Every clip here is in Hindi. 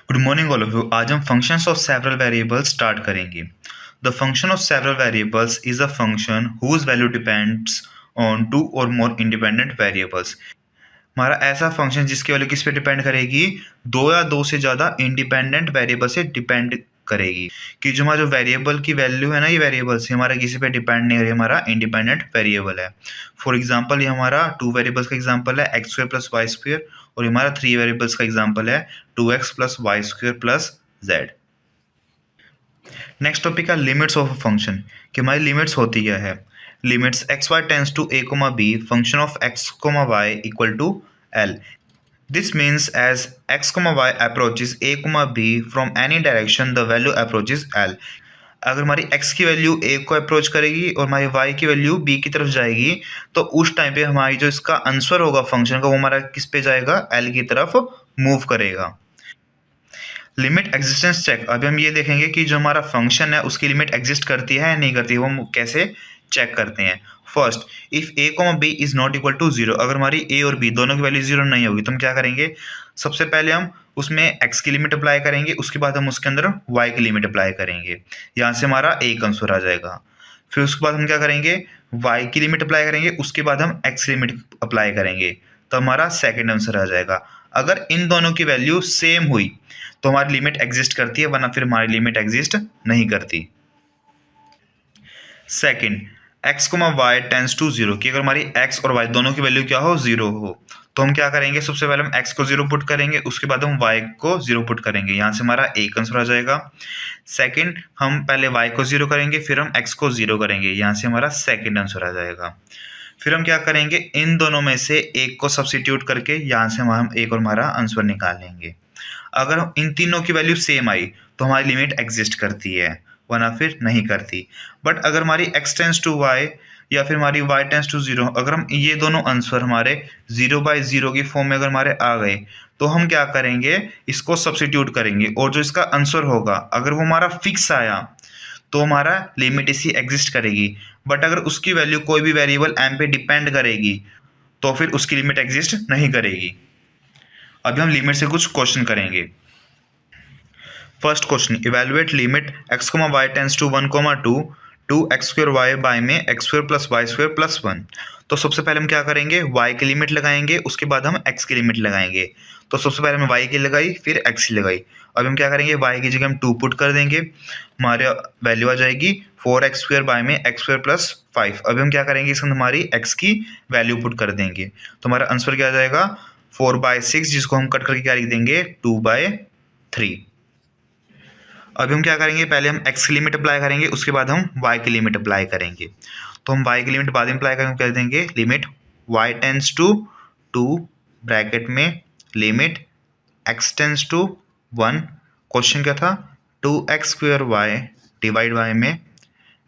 Good morning all of you. आज हम functions of several variables start करेंगे। The function of several variables is a function whose value depends on two और मोर इंडिपेंडेंट वेरिएबल्स। हमारा ऐसा फंक्शन जिसकी वैल्यू किस पे डिपेंड करेगी, दो या दो से ज़्यादा इंडिपेंडेंट वेरिएबल से डिपेंड करेगी। कि जो हमारा जो वेरिएबल की वैल्यू है ना, ये वेरिएबल से हमारा किसी पे डिपेंड नहीं करेगी, हमारा इंडिपेंडेंट वेरिएबल है। फॉर एग्जांपल ये हमारा टू वेरिएबल्स का एग्जांपल है x square plus y square, और हमारा थ्री वेरिएबल्स का एग्जांपल है two x plus y square plus z. Next topic है लिमिट्स ऑफ अ फंक्शन, कि हमारी लिमिट्स होती क्या है। Limits x y tends to a comma b function of x comma y equal to L. This means as x, y approaches a, b from any direction the value approaches L। अगर हमारी x की वैल्यू a को अप्रोच करेगी और हमारी y की वैल्यू b की तरफ जाएगी, तो उस टाइम पे हमारी जो इसका आंसर होगा फंक्शन का, वो हमारा किस पे जाएगा, L की तरफ मूव करेगा। Limit existence check. अभी हम ये देखेंगे कि जो हमारा फंक्शन है उसकी लिमिट एग्जिस्ट करती है या नहीं करती है, वो हम कैसे चेक करते हैं। First, if a comma b is not equal to zero, अगर हमारी ए और बी दोनों की वैल्यू जीरो नहीं होगी तो हम क्या करेंगे, सबसे पहले हम उसमें एक्स की लिमिट अप्लाई करेंगे, उसके बाद हम उसके अंदर वाई की लिमिट अप्लाई करेंगे। यहाँ से हमारा एक आंसर आ जाएगा। फिर उसके बाद हम क्या करेंगे, वाई की लिमिट अप्लाई करेंगे, उसके बाद हम एक्स लिमिट अप्लाई करेंगे, तो हमारा सेकेंड आंसर आ जाएगा। अगर इन दोनों की वैल्यू सेम हुई तो हमारी लिमिट एग्जिस्ट करती है, वरना फिर हमारी लिमिट एग्जिस्ट नहीं करती। Second, x comma y tends to zero, कि अगर हमारी एक्स और वाई दोनों की वैल्यू क्या हो, जीरो हो, तो हम क्या करेंगे, सबसे पहले हम एक्स को जीरो पुट करेंगे, उसके बाद हम वाई को जीरो पुट करेंगे। यहाँ से हमारा एक आंसर आ जाएगा। सेकंड, हम पहले वाई को जीरो करेंगे, फिर हम एक्स को जीरो करेंगे, यहाँ से हमारा सेकंड आंसर आ जाएगा। फिर हम क्या करेंगे, इन दोनों में से एक को सब्स्टिट्यूट करके यहाँ से हम एक और हमारा आंसर निकाल लेंगे। अगर इन तीनों की वैल्यू सेम आई तो हमारी लिमिट एग्जिस्ट करती है, वरना फिर नहीं करती। बट अगर हमारी x टेंस टू y या फिर हमारी y टेंस टू जीरो, अगर हम ये दोनों आंसर हमारे जीरो बाई जीरो की फॉर्म में अगर हमारे आ गए, तो हम क्या करेंगे, इसको सब्स्टिट्यूट करेंगे, और जो इसका आंसर होगा अगर वो हमारा फिक्स आया तो हमारा लिमिट इसी एग्जिस्ट करेगी। बट अगर उसकी वैल्यू कोई भी वेरिएबल m पे डिपेंड करेगी तो फिर उसकी लिमिट एग्जिस्ट नहीं करेगी। अभी हम लिमिट से कुछ क्वेश्चन करेंगे। First question, evaluate limit x comma y tends to one comma two x square y by में x square plus y square plus one. तो सबसे पहले हम क्या करेंगे, y की लिमिट लगाएंगे, उसके बाद हम x की लिमिट लगाएंगे। तो सबसे पहले हमने y की लगाई, फिर x की लगाई। अब हम क्या करेंगे, y की जगह हम 2 पुट कर देंगे, हमारे वैल्यू आ जाएगी 4x स्क्वायर बाय में एक्स स्क्वायर प्लस 5। अभी हम क्या करेंगे, इसमें हमारी x की वैल्यू पुट कर देंगे, तो हमारा आंसर क्या आ जाएगा, 4/6, जिसको हम कट करके क्या लिख देंगे, 2/3। अभी हम क्या करेंगे, पहले हम x की लिमिट अप्लाई करेंगे, उसके बाद हम y की लिमिट अप्लाई करेंगे। तो हम y की लिमिट बाद में अप्लाई करेंगे, कर देंगे limit y tends to 2 bracket में limit x tends to 1। Question क्या था, 2x square y divide by में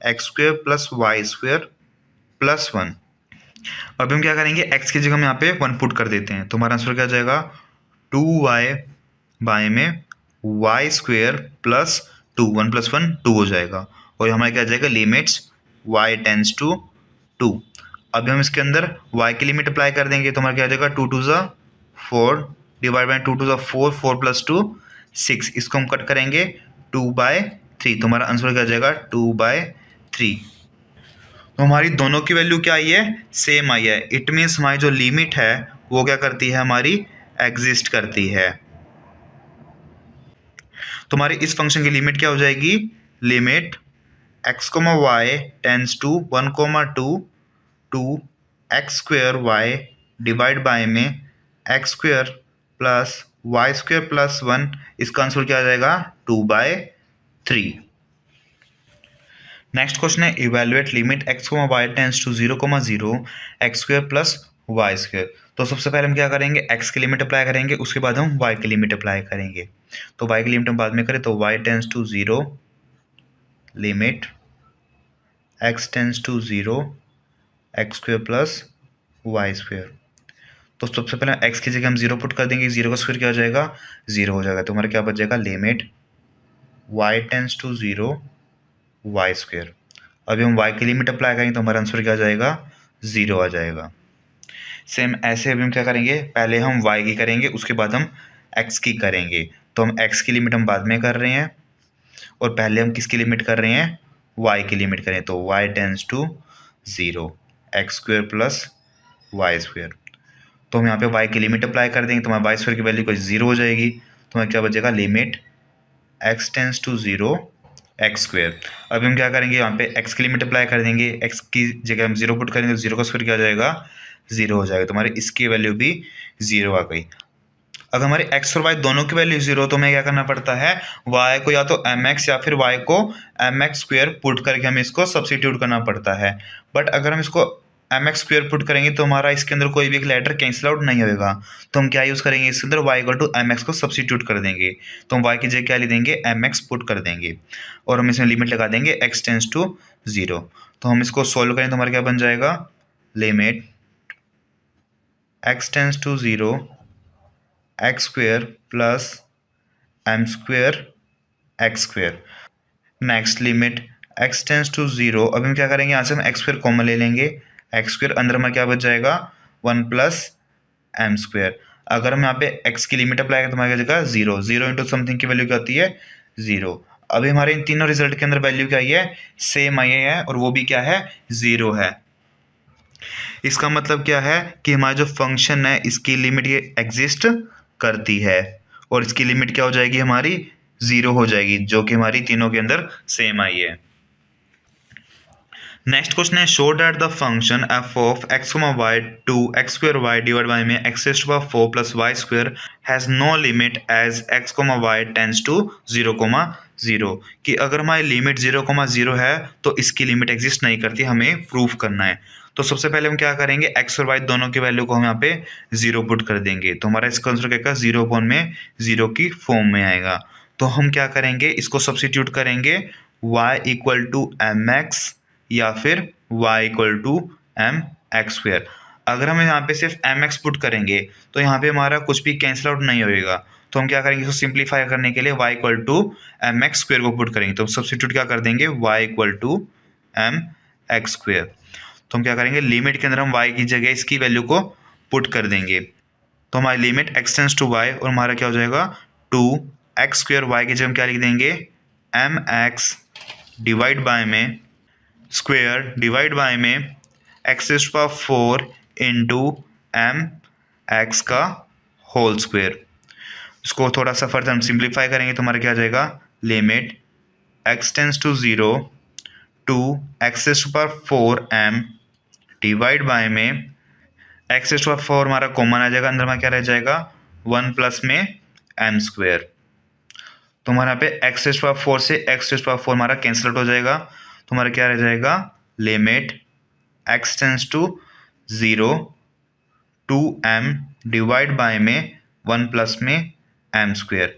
x square plus y square plus 1। अभी हम क्या करेंगे, x की जगह हम यहाँ पे 1 पुट कर देते हैं, तो हमारा आंसर क्या आ जाएगा, 2y बाय में वाई स्क्वेयर प्लस 2, 1 प्लस 1 2 हो जाएगा, और हमारा क्या आ जाएगा, लिमिट्स y टेंस टू 2। अभी हम इसके अंदर y की लिमिट अप्लाई कर देंगे, तो हमारा क्या आ जाएगा, 2 2 ज़ा 4 डिवाइड बाई 2 2 ज़ा 4, 4 प्लस 2 6। इसको हम कट करेंगे 2/3, तो हमारा आंसर क्या आ जाएगा, 2/3। तो हमारी दोनों की वैल्यू क्या आई है, सेम आई है। इट मीन्स हमारी जो लिमिट है वो क्या करती है, हमारी एग्जिस्ट करती है। तो हमारी इस फंक्शन की लिमिट क्या हो जाएगी, limit x comma y tends to 1 comma two x square y divide by में x square plus y square plus 1। इसका आंसर क्या आ जाएगा, 2/3। नेक्स्ट क्वेश्चन है, evaluate limit x comma y tends to 0 comma 0 x square plus y square. तो सबसे पहले हम क्या करेंगे, x की लिमिट अप्लाई करेंगे, उसके बाद हम y की लिमिट अप्लाई करेंगे। तो y की लिमिट हम बाद में करें, तो y tends to 0 limit x tends to 0 x square plus y square. तो सबसे पहले x की जगह हम 0 पुट कर देंगे, 0 का स्क्वायर क्या हो जाएगा, 0 हो जाएगा। तो हमारा क्या बच जाएगा, limit y tends to 0 y square. अभी हम y की लिमिट अप्लाई करेंगे, तो हमारा आंसर क्या आ जाएगा, 0 आ जाएगा। सेम ऐसे अभी हम क्या करेंगे, पहले हम y की करेंगे, उसके बाद हम x की करेंगे। तो हम x की लिमिट हम बाद में कर रहे हैं और पहले हम किसकी लिमिट कर रहे हैं, y की लिमिट करें। तो y tends to 0 x square plus y square. तो हम यहाँ पे y की लिमिट अप्लाई कर देंगे तो हमारे वाई स्क्वेयर की वैल्यू को 0 हो जाएगी। तो हमें क्या बचेगा, limit x tends to 0 x square. अभी हम क्या करेंगे, यहाँ पे x की लिमिट अप्लाई कर देंगे, x की जगह हम 0 पुट करेंगे तो 0 का स्क्वायर क्या हो जाएगा, 0 हो जाएगा। तो हमारी इसकी वैल्यू भी 0 आ गई। अगर हमारे x और y दोनों की वैल्यू 0 तो हमें क्या करना पड़ता है, y को या तो mx या फिर y को mx स्क्वेयर पुट करके हमें इसको सब्सिट्यूट करना पड़ता है। बट अगर हम इसको mx स्क्वेयर पुट करेंगे तो हमारा इसके अंदर कोई भी एक लेटर कैंसिल आउट नहीं होगा। तो हम क्या यूज़ करेंगे, इसके अंदर y इक्वल टू mx को सब्सिट्यूट कर देंगे। तो हम y की जगह क्या ले देंगे, mx पुट कर देंगे और हम इसमें लिमिट लगा देंगे x टेंस टू 0। तो हम इसको सोल्व करें तो हमारा क्या बन जाएगा, limit x tends to 0 x square plus m square x square. Next limit x tends to 0। अभी हम क्या करेंगे, यहाँ से हम एक्स स्क्वेयर कॉमन ले लेंगे, एक्स स्क्वेयर अंदर में क्या बच जाएगा 1 प्लस एम स्क्वेयर। अगर हम यहाँ पे x की लिमिट अप्लाई करें तो हमारे जगह 0 0 इंटू समथिंग की वैल्यू क्या होती है, 0। अभी हमारे इन तीनों रिजल्ट के अंदर वैल्यू क्या आई है, सेम आई है और वो भी क्या है, 0 है। इसका मतलब क्या है कि हमारा जो फंक्शन है इसकी लिमिट ये एग्जिस्ट करती है और इसकी लिमिट क्या हो जाएगी, हमारी 0 हो जाएगी, जो कि हमारी तीनों के अंदर सेम आई है। नेक्स्ट क्वेश्चन है, show that the function f of x, y two x square y divide by में x raise to 4 plus y square has no limit as x, y tends to 0, 0 कि अगर हमारी लिमिट 0, 0 है तो इसकी लिमिट एग्जिस्ट नहीं करती, हमें प्रूफ करना है। तो सबसे पहले हम क्या करेंगे, x और y दोनों की वैल्यू को हम यहाँ पे 0 पुट कर देंगे तो हमारा इसका आंसर क्या आएगा, 0 अपॉन में 0 की फॉर्म में आएगा। तो हम क्या करेंगे, इसको सब्सिट्यूट करेंगे y equal to m x या फिर y equal to m x square. अगर हम यहाँ पे सिर्फ एम एक्स पुट करेंगे तो यहाँ पे हमारा कुछ भी कैंसिल आउट नहीं होएगा। तो हम क्या करेंगे, इसको सिंप्लीफाई करने के लिए y equal to m x square को पुट करेंगे। तो सब्सिट्यूट क्या कर देंगे, y equal to m x square. तो हम क्या करेंगे, लिमिट के अंदर हम y की जगह इसकी वैल्यू को पुट कर देंगे। तो हमारी limit x tends to y और हमारा क्या हो जाएगा 2x स्क्वेयर, y की जगह हम क्या लिख देंगे एम एक्स डिवाइड बाय में स्क्वेयर डिवाइड बाय में x raise to 4 into m x का होल स्क्वेयर। इसको थोड़ा सा फर्दर हम सिंप्लीफाई करेंगे तो हमारा क्या आ जाएगा, limit x tends to 0 two x raise to 4 m divide by में एक्स रेज़ टू 4 हमारा कॉमन आ जाएगा, अंदर में क्या रह जाएगा 1 प्लस में एम स्क्वेयर। तो हमारे यहाँ पे एक्स रेज़ टू 4 से एक्स रेज़ टू 4 हमारा कैंसिल आउट हो जाएगा। तो हमारा क्या रह जाएगा, limit x tends to 0 two m divide by में 1 प्लस में m स्क्वेयर।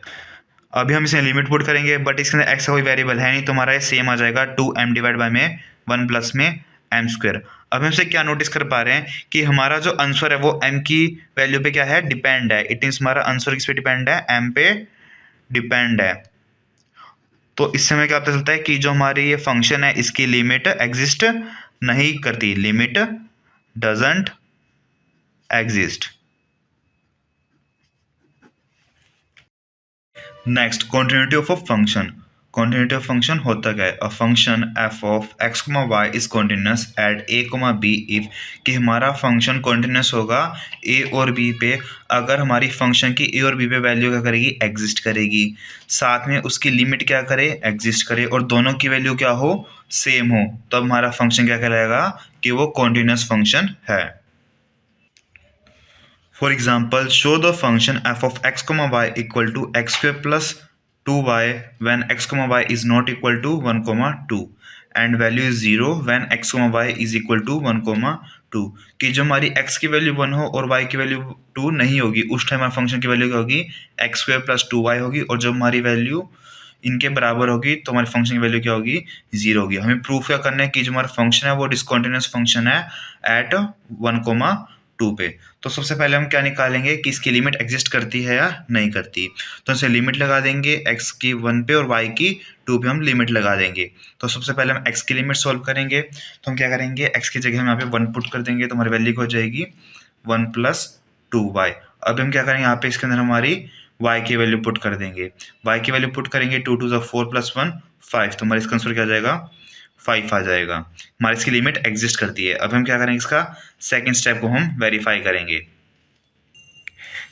अभी हम इसे लिमिट पुट करेंगे बट इसके अंदर x का कोई वेरिएबल है नहीं तो हमारा ये सेम आ जाएगा 2m डिवाइड बाय में 1 प्लस में m स्क्वेयर। अब हम से क्या नोटिस कर पा रहे हैं कि हमारा जो आंसर है वो m की वैल्यू पे क्या है, डिपेंड है। इट मीन्स हमारा आंसर किस पे डिपेंड है, m पे डिपेंड है। तो इससे हमें क्या पता चलता है कि जो हमारी ये फंक्शन है इसकी लिमिट एग्जिस्ट नहीं करती, limit doesn't exist. Next, continuity of a function. Continuity of function होता क्या है, a function f of x, y is continuous at a, b if कि हमारा फंक्शन कॉन्टिन्यूस होगा ए और बी पे अगर हमारी फंक्शन की ए और बी पे वैल्यू क्या करेगी, एग्जिस्ट करेगी, साथ में उसकी लिमिट क्या करे, एग्जिस्ट करे और दोनों की वैल्यू क्या हो, सेम हो, तब तो हमारा फंक्शन क्या कहलाएगा कि वो कॉन्टिन्यूस फंक्शन है। For example, show the function f of x, y equal to x square plus 2y when x, y is not equal to 1, 2 and value is 0 when x, y is equal to 1, 2 कि जो हमारी x की वैल्यू 1 हो और y की वैल्यू 2 नहीं होगी, उस टाइम हमारे फंक्शन की वैल्यू क्या होगी, x स्क्वायर प्लस 2y होगी और जब हमारी वैल्यू इनके बराबर होगी तो हमारे फंक्शन की वैल्यू क्या होगी, 0 होगी। हमें प्रूफ क्या करना है कि जो हमारा फंक्शन है वो डिसकंटिन्यूअस फंक्शन है एट 1, 2 पे। तो सबसे पहले हम क्या निकालेंगे कि इसकी लिमिट एग्जिस्ट करती है या नहीं करती। तो इसे लिमिट लगा देंगे x की 1 पे और y की 2 पे हम लिमिट लगा देंगे। तो सबसे पहले हम x की लिमिट सॉल्व करेंगे तो हम क्या करेंगे, x की जगह हम यहाँ पे 1 पुट कर देंगे तो हमारी वैल्यू हो जाएगी 1 प्लस 2y। अब हम क्या करेंगे, यहाँ पे इसके अंदर हमारी y की वैल्यू पुट कर देंगे। y की वैल्यू पुट करेंगे 2 2 4 + 1 5, तो हमारा इसका आंसर क्या आ जाएगा 5 आ जाएगा। हमारी इसकी लिमिट एग्जिस्ट करती है। अब हम क्या करेंगे, इसका सेकंड स्टेप को हम वेरीफाई करेंगे।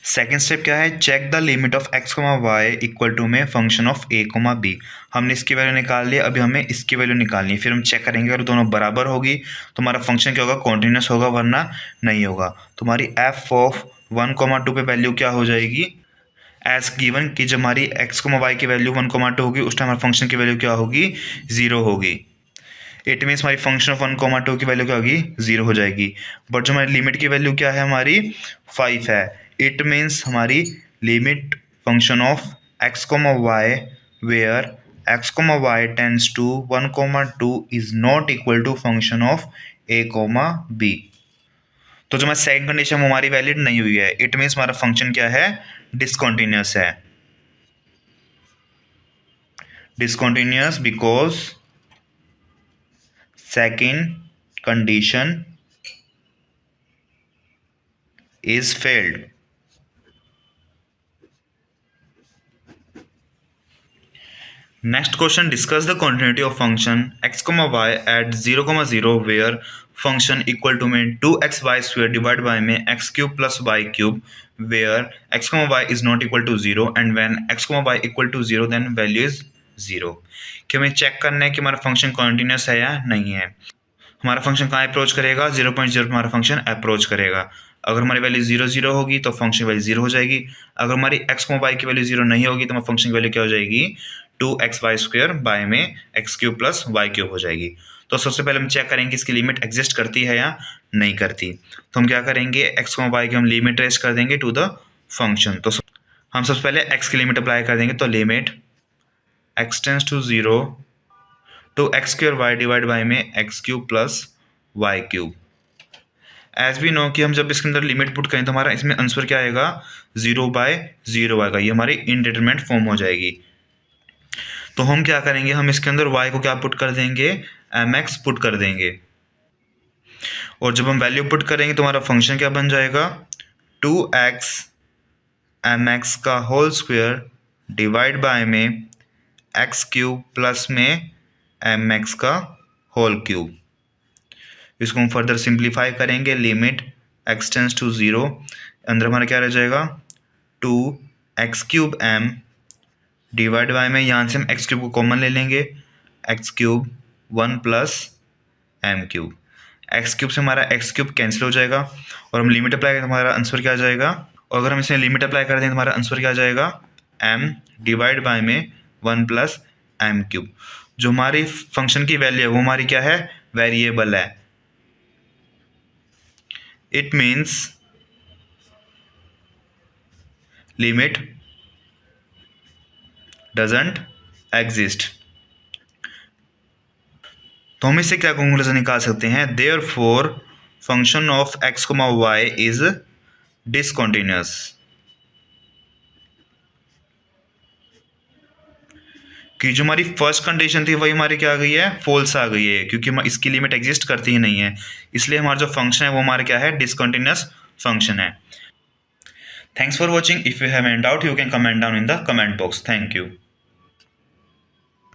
सेकेंड स्टेप क्या है, check the limit of x, y equal to में फंक्शन ऑफ a, b। हमने इसकी वैल्यू निकाल ली, अभी हमें इसकी वैल्यू निकालनी है। फिर हम चेक करेंगे अगर दोनों बराबर होगी तो हमारा फंक्शन क्या होगा, कॉन्टिन्यूस होगा, वरना नहीं होगा। तो हमारी f ऑफ 1, 2 पे वैल्यू क्या हो जाएगी, एज गिवन कि जब हमारी x, y की वैल्यू 1, 2 होगी उस टाइम हमारे फंक्शन की वैल्यू क्या होगी, 0 होगी। इट मीन्स हमारी फंक्शन ऑफ 1, 2 की वैल्यू क्या होगी, 0 हो जाएगी। बट जो हमारी लिमिट की वैल्यू क्या है, हमारी 5 है। इट मीन्स हमारी limit function of x, y where x, y tends to 1, 2 is not equal to function of a, b। तो जो हमारी सेकंड कंडीशन हमारी वैलिड नहीं हुई है। इट मीन्स हमारा फंक्शन क्या है, डिसकंटिन्यूअस है। Discontinuous because second condition is failed. Next question, discuss the continuity of function x, y at 0, 0 where function equal to में 2xy square divided by में x cube plus y cube where x, y is not equal to 0 and when x, y equal to 0 then value is 0। कि हमें चेक करना है कि हमारा फंक्शन कॉन्टिन्यूस है या नहीं है। हमारा फंक्शन कहाँ अप्रोच करेगा, 0.0 हमारा फंक्शन अप्रोच करेगा। अगर हमारी वैल्यू 0, 0 होगी तो फंक्शन वैल्यू 0 हो जाएगी। अगर हमारी x, y की वैल्यू 0 नहीं होगी तो हमारे फंक्शन की वैल्यू क्या हो जाएगी, 2xy स्क्वायर बाय में x cube plus y cube हो जाएगी। तो सबसे पहले हम चेक करेंगे इसकी लिमिट एग्जिस्ट करती है या नहीं करती। तो हम क्या करेंगे, x, y की हम लिमिट रेज कर देंगे टू द फंक्शन। तो हम सबसे पहले x की लिमिट अप्लाई कर देंगे। तो limit x tends to 0 two x square y divide by में x cube plus y cube. As we know कि हम जब इसके अंदर लिमिट पुट करें तो हमारा इसमें आंसर क्या आएगा, 0/0 आएगा। ये हमारी इनडिटरमिनेट फॉर्म हो जाएगी। तो हम क्या करेंगे, हम इसके अंदर y को क्या पुट कर देंगे, mx पुट कर देंगे। और जब हम वैल्यू पुट करेंगे तो हमारा फंक्शन क्या बन जाएगा, 2x mx का होल स्क्वायर डिवाइड बाय में x क्यूब प्लस में mx का होल क्यूब। इसको हम फर्दर सिंप्लीफाई करेंगे। लिमिट x टेंड्स टू 0, अंदर हमारा क्या रह जाएगा, 2x cube m divide by में यहाँ से हम x क्यूब को कॉमन ले लेंगे, x cube 1 plus m cube. x cube से हमारा x क्यूब कैंसिल हो जाएगा और हम लिमिट अप्लाई करें तो हमारा आंसर क्या आ जाएगा। और अगर हम इसमें लिमिट अप्लाई कर दें तो हमारा आंसर क्या आ जाएगा, m डिवाइड बाय में 1 प्लस m क्यूब। जो हमारी फंक्शन की वैल्यू है वो हमारी क्या है, वेरिएबल है। It means limit doesn't exist। तो हम इससे क्या कंक्लूजन निकाल सकते हैं, therefore function of x, y is discontinuous. कि जो हमारी फर्स्ट कंडीशन थी वही हमारी क्या आ गई है, फॉल्स आ गई है, क्योंकि इसकी लिमिट एग्जिस्ट करती ही नहीं है। इसलिए हमारा जो फंक्शन है वो हमारा क्या है, डिसकंटिन्यूअस फंक्शन है। Thanks for watching. If you have any doubt you can comment down in the comment box. Thank you.